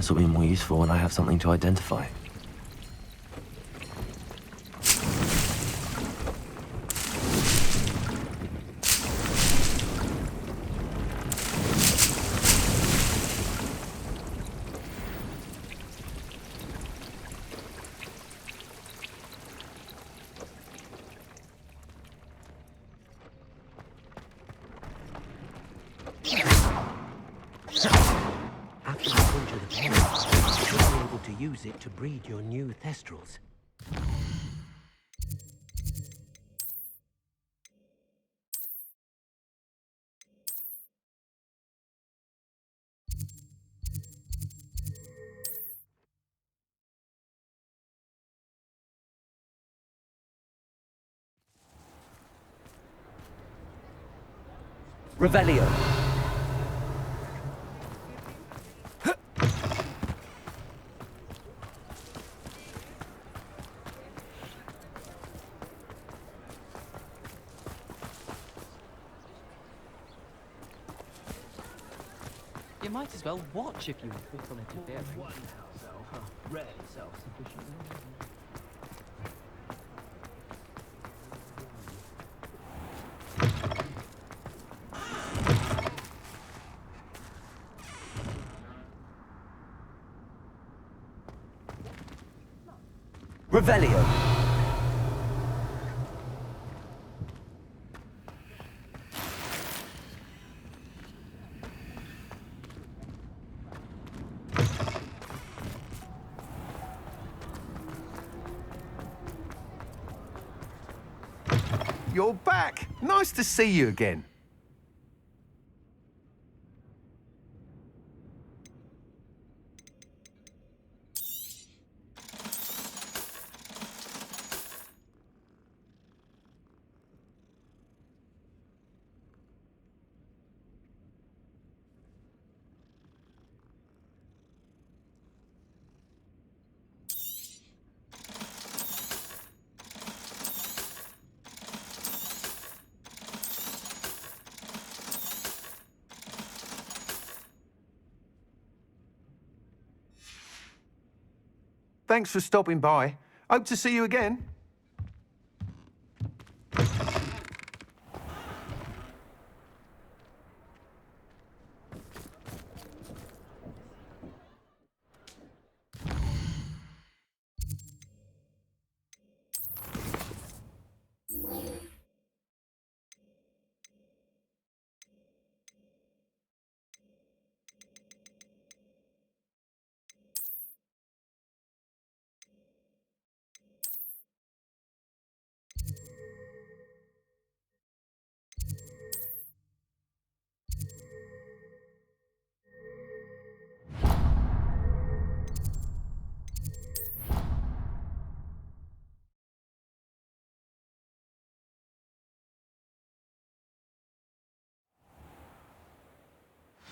This will be more useful when I have something to identify. After you conjure the parents, you should be able to use it to breed your new thestrals. Revelio. You might as well watch if you insist on interfering. Rarely self-sufficient. Revelio. You're back! Nice to see you again. Thanks for stopping by. Hope to see you again.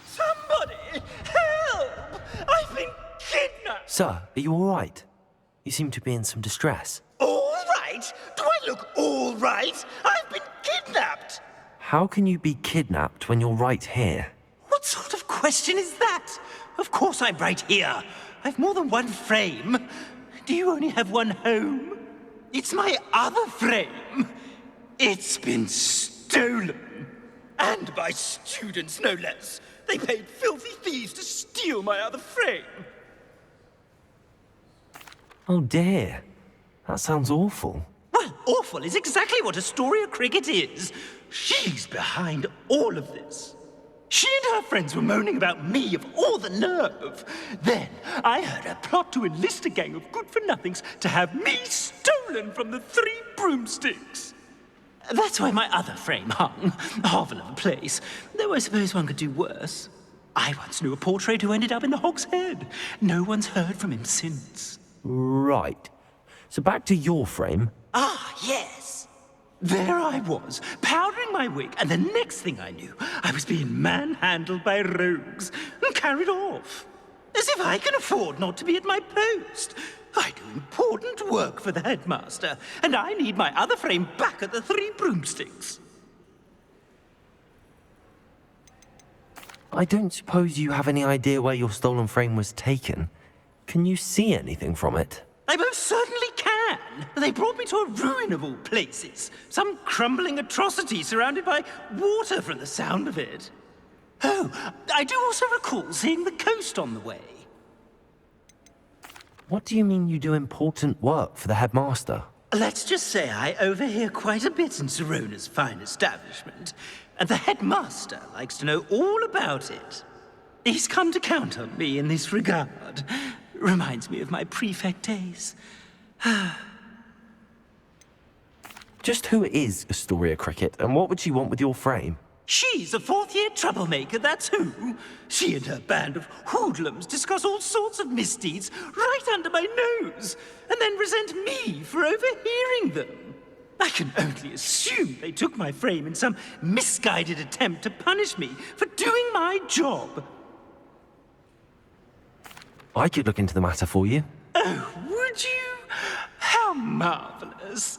Somebody! Help! I've been kidnapped! Sir, are you all right? You seem to be in some distress. All right? Do I look all right? I've been kidnapped! How can you be kidnapped when you're right here? What sort of question is that? Of course I'm right here. I've more than one frame. Do you only have one home? It's my other frame. It's been stolen. And by students, no less. They paid filthy thieves to steal my other frame. Oh dear. That sounds awful. Well, awful is exactly what Astoria Cricket is. She's behind all of this. She and her friends were moaning about me, of all the nerve. Then I heard her plot to enlist a gang of good-for-nothings to have me stolen from the Three Broomsticks. That's why my other frame hung. Hovel of a place. Though I suppose one could do worse. I once knew a portrait who ended up in the Hog's Head. No one's heard from him since. Right. So back to your frame. Ah, yes. There I was, powdering my wig, and the next thing I knew, I was being manhandled by rogues and carried off. As if I can afford not to be at my post. I do important work for the headmaster, and I need my other frame back at the Three Broomsticks. I don't suppose you have any idea where your stolen frame was taken. Can you see anything from it? I most certainly can. They brought me to a ruin of all places. Some crumbling atrocity surrounded by water from the sound of it. Oh, I do also recall seeing the coast on the way. What do you mean you do important work for the headmaster? Let's just say I overhear quite a bit in Sirona's fine establishment, and the headmaster likes to know all about it. He's come to count on me in this regard. Reminds me of my prefect days. Just who is Astoria Cricket, and what would she want with your frame? She's a fourth-year troublemaker, that's who. She and her band of hoodlums discuss all sorts of misdeeds right under my nose, and then resent me for overhearing them. I can only assume they took my frame in some misguided attempt to punish me for doing my job. I could look into the matter for you. Oh, would you? How marvelous.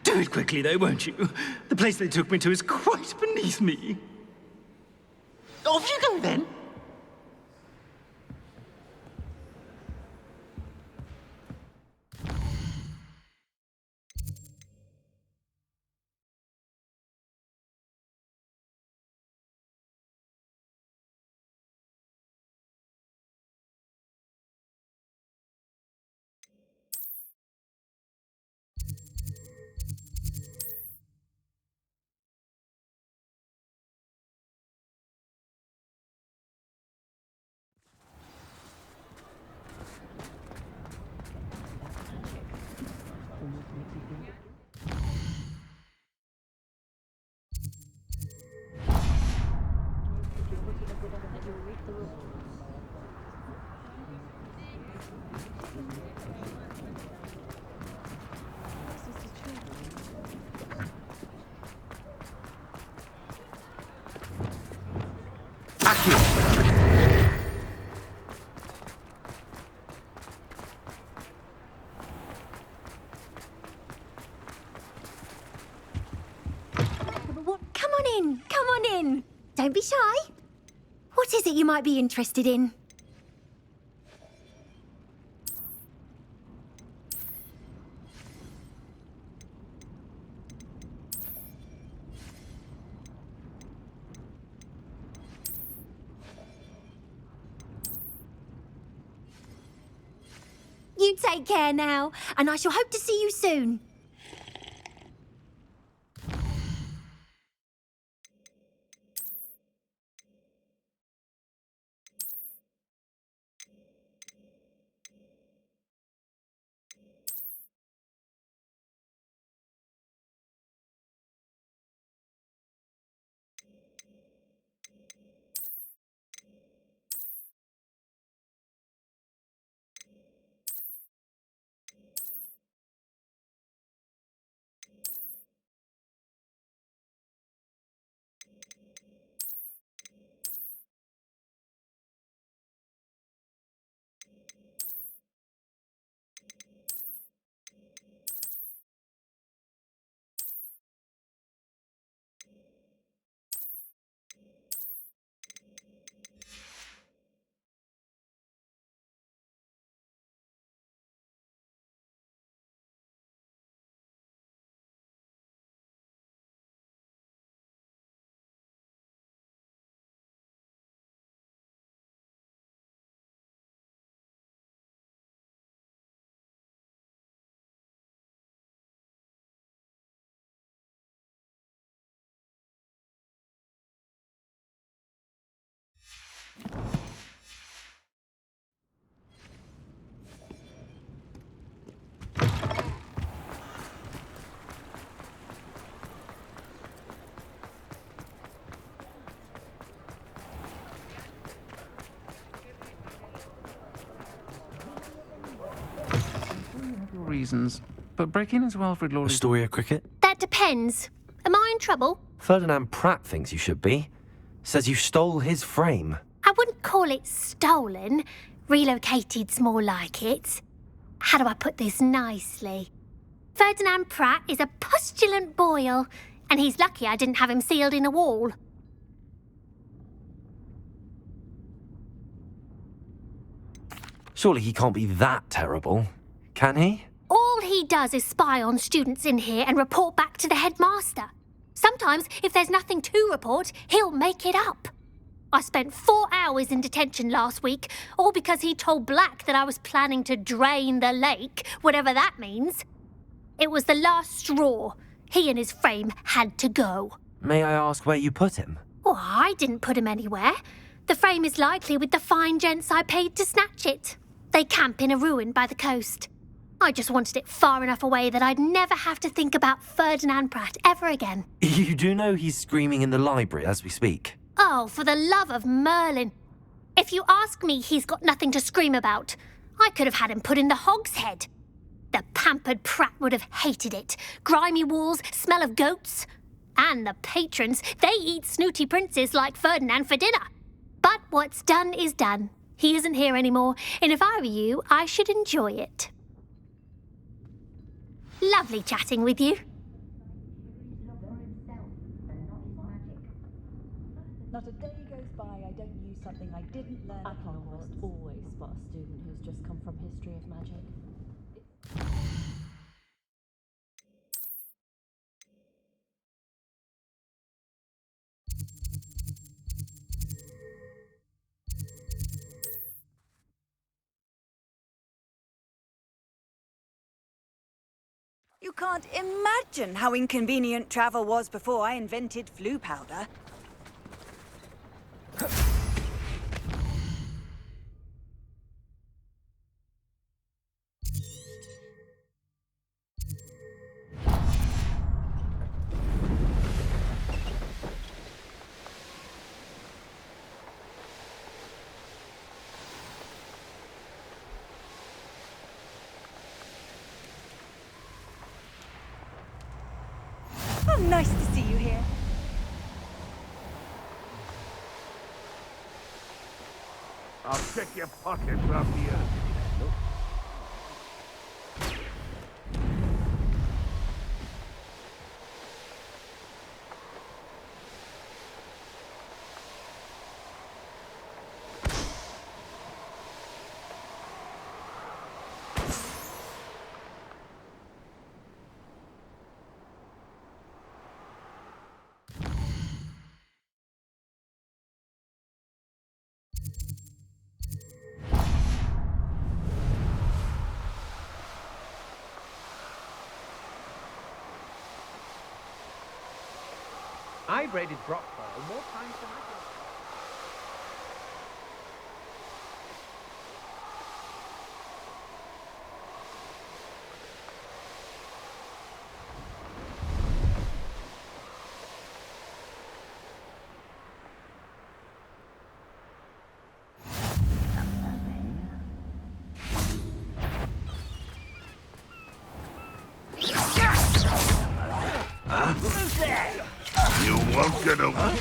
Do it quickly, though, won't you? The place they took me to is quite beneath me. Off you go, then. Come on in. Don't be shy. What is it you might be interested in? You take care now, and I shall hope to see you soon. Reasons, but breaking as well for glory. Astoria Cricket? That depends. Am I in trouble? Ferdinand Pratt thinks you should be. Says you stole his frame. I wouldn't call it stolen. Relocated's more like it. How do I put this nicely? Ferdinand Pratt is a postulant boil, and he's lucky I didn't have him sealed in a wall. Surely he can't be that terrible, can he? All he does is spy on students in here and report back to the headmaster. Sometimes, if there's nothing to report, he'll make it up. I spent 4 hours in detention last week, all because he told Black that I was planning to drain the lake, whatever that means. It was the last straw. He and his frame had to go. May I ask where you put him? Oh, I didn't put him anywhere. The frame is likely with the fine gents I paid to snatch it. They camp in a ruin by the coast. I just wanted it far enough away that I'd never have to think about Ferdinand Pratt ever again. You do know he's screaming in the library as we speak. Oh, for the love of Merlin. If you ask me, he's got nothing to scream about. I could have had him put in the hogshead. The pampered Pratt would have hated it. Grimy walls, smell of goats. And the patrons, they eat snooty princes like Ferdinand for dinner. But what's done is done. He isn't here anymore, and if I were you, I should enjoy it. Lovely chatting with you. Not a day goes by I don't use something I didn't learn at Hogwarts. Always spot a student who's just come from history of magic. You can't imagine how inconvenient travel was before I invented flu powder. Oh, nice to see you here. I'll check your pocket, ruffian. I've raided Brockville more times than I can. You won't get away.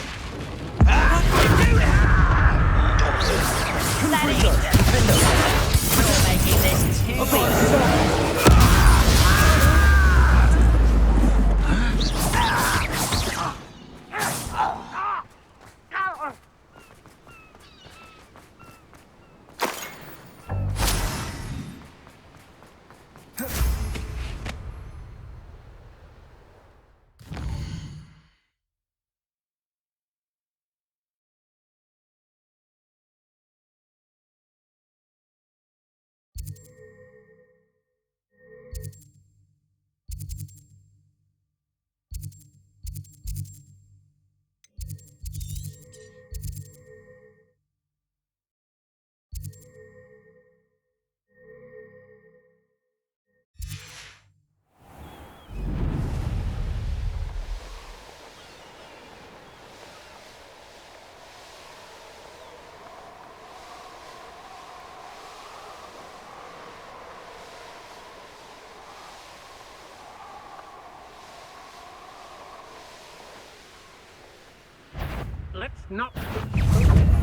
Let's not...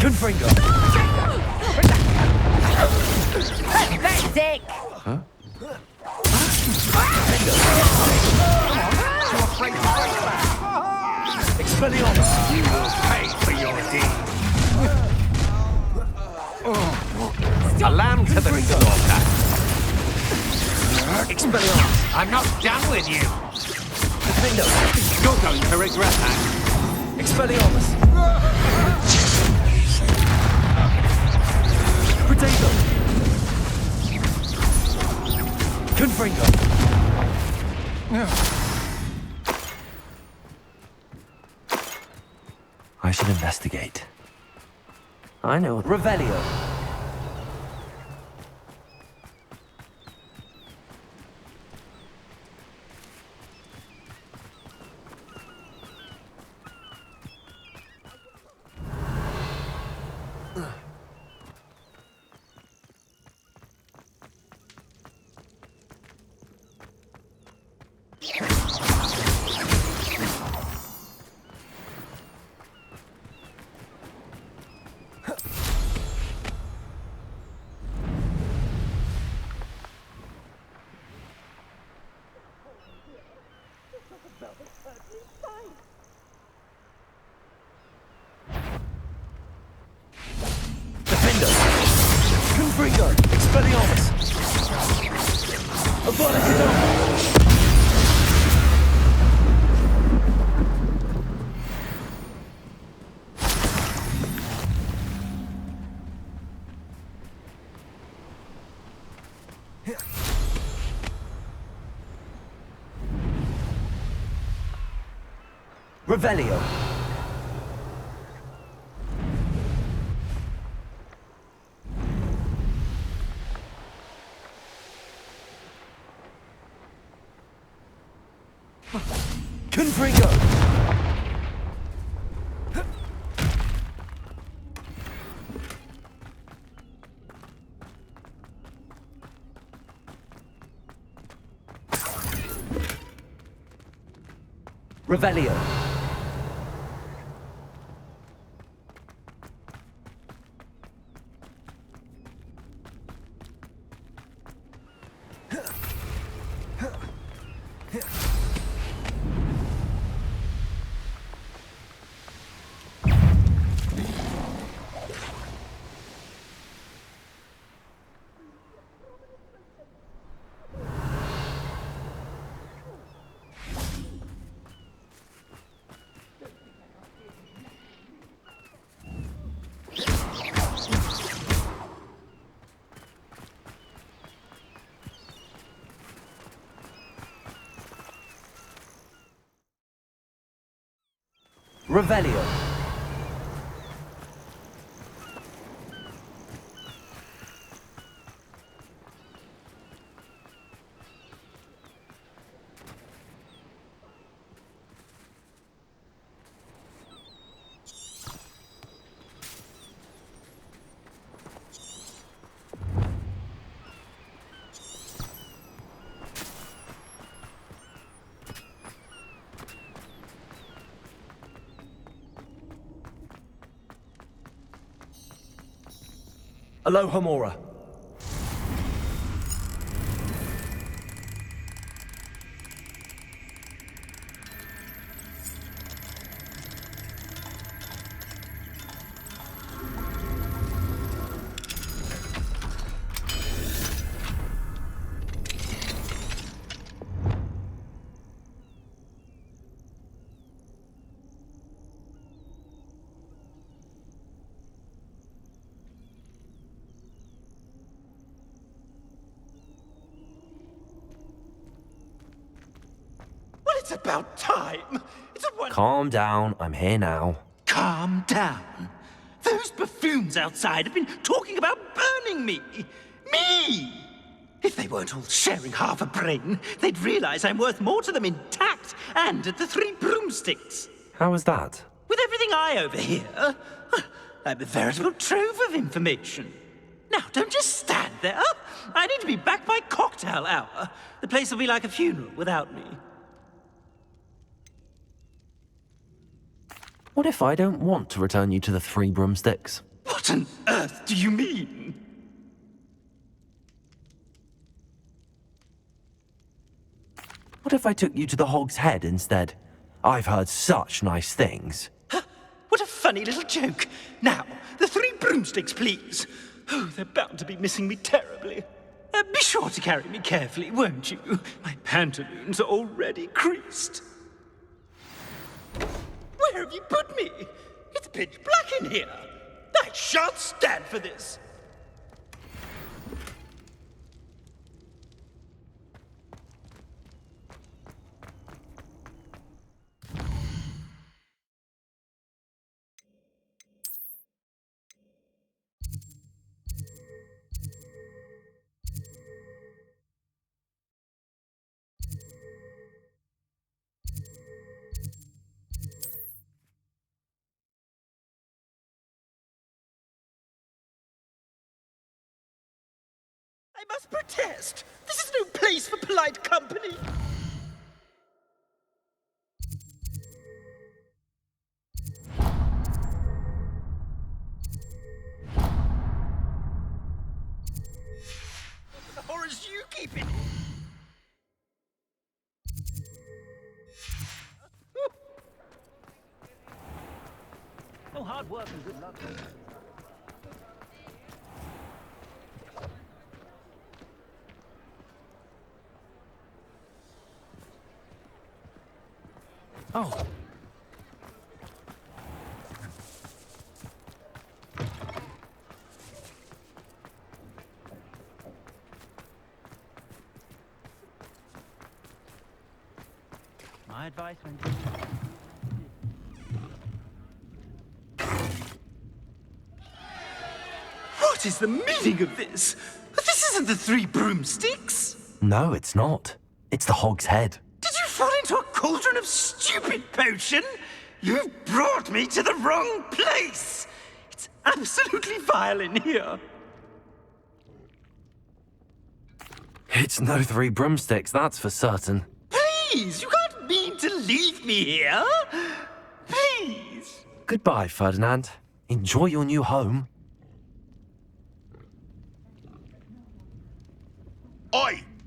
Confringo! Pathetic! Huh? Expelliarmus! You will pay for your deeds. Stop Fingo! A lamb to the Fingo! slaughter. Expelliarmus! I'm not done with you. Fingo! You're going to regret that. Expelliarmus! Potato! Confringo! I should investigate. I know. Revelio! Defender! Confringo! Expelliarmus! Avada Revelio! Confringo! Revelio! Revelio! Aloha Mora. It's about time. It's a one. Calm down, I'm here now. Calm down. Those buffoons outside have been talking about burning me. Me! If they weren't all sharing half a brain, they'd realize I'm worth more to them intact and at the Three Broomsticks. How was that? With everything I overhear, I'm a veritable trove of information. Now, don't just stand there. I need to be back by cocktail hour. The place will be like a funeral without me. What if I don't want to return you to the Three Broomsticks? What on earth do you mean? What if I took you to the Hog's Head instead? I've heard such nice things. What a funny little joke. Now, the Three Broomsticks, please. Oh, they're bound to be missing me terribly. Be sure to carry me carefully, won't you? My pantaloons are already creased. Where have you put me? It's pitch black in here. I shan't stand for this. I must protest! This is no place for polite company! What the horrors you keep in? No hard work and good luck. Oh. My advice when... What is the meaning of this? This isn't the Three Broomsticks! No, it's not. It's the Hog's Head. Did you fall into a cauldron of stupid potion? You've brought me to the wrong place! It's absolutely vile in here. It's no Three Broomsticks, that's for certain. Please, you can't mean to leave me here. Please. Goodbye, Ferdinand. Enjoy your new home.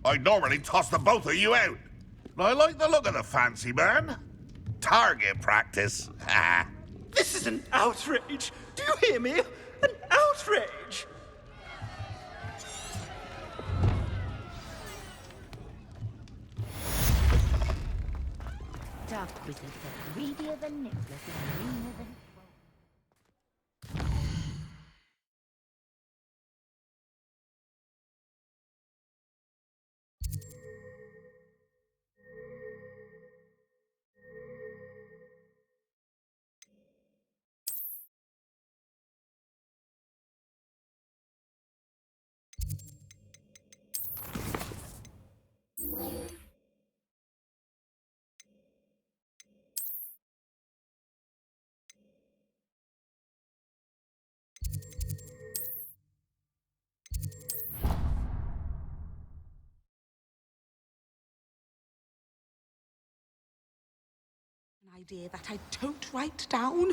I'd normally toss the both of you out. I like the look of the fancy man. Target practice. This is an outrage. Do you hear me? An outrage. Dark wizards are greedier than Nicholas and meaner than... An idea that I don't write down.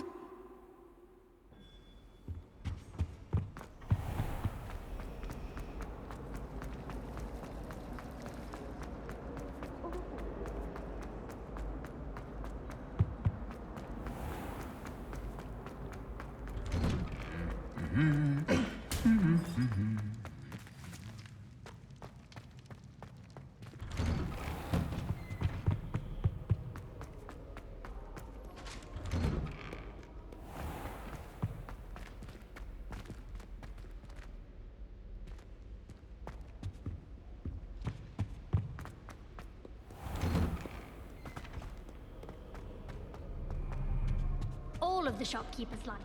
All of the shopkeepers like.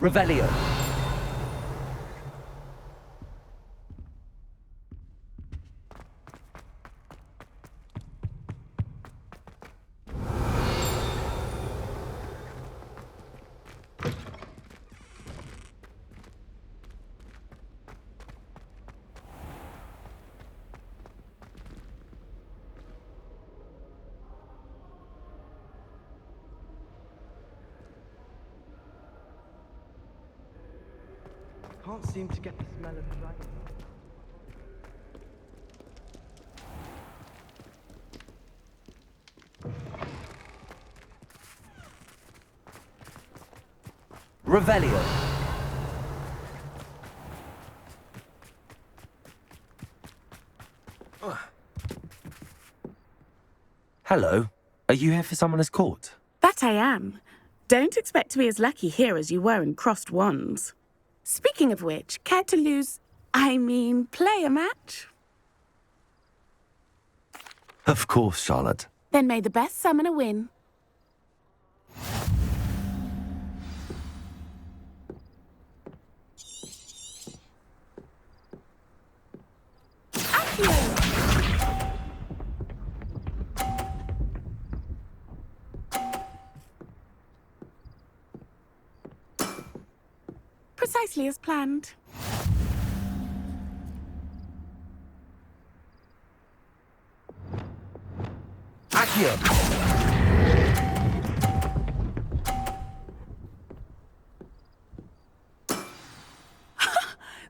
Revelio. Can't seem to get the smell of dragon. Revelio. Hello. Are you here for Summoner's Court? That I am. Don't expect to be as lucky here as you were in Crossed Wands. Speaking of which, care to play a match? Of course, Charlotte. Then may the best summoner win. Precisely as planned. Accio.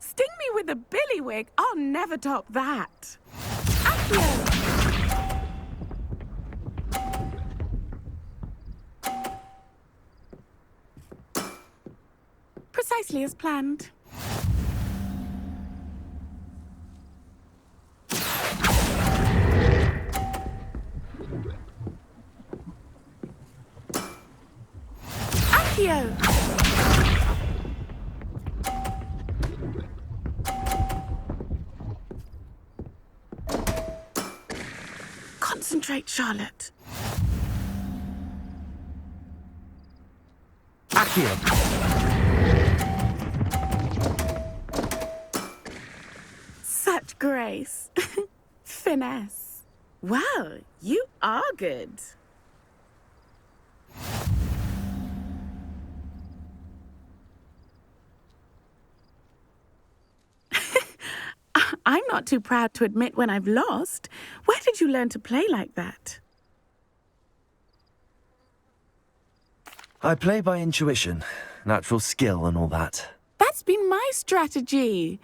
Sting me with a billywig. I'll never top that. Accio. Precisely as planned. Accio! Concentrate, Charlotte. Accio. Such grace. Finesse. Well, you are good. I'm not too proud to admit when I've lost. Where did you learn to play like that? I play by intuition, natural skill and all that. That's been my strategy.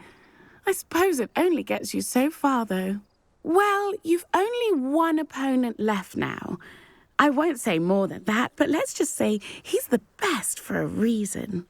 I suppose it only gets you so far, though. Well, you've only one opponent left now. I won't say more than that, but let's just say he's the best for a reason.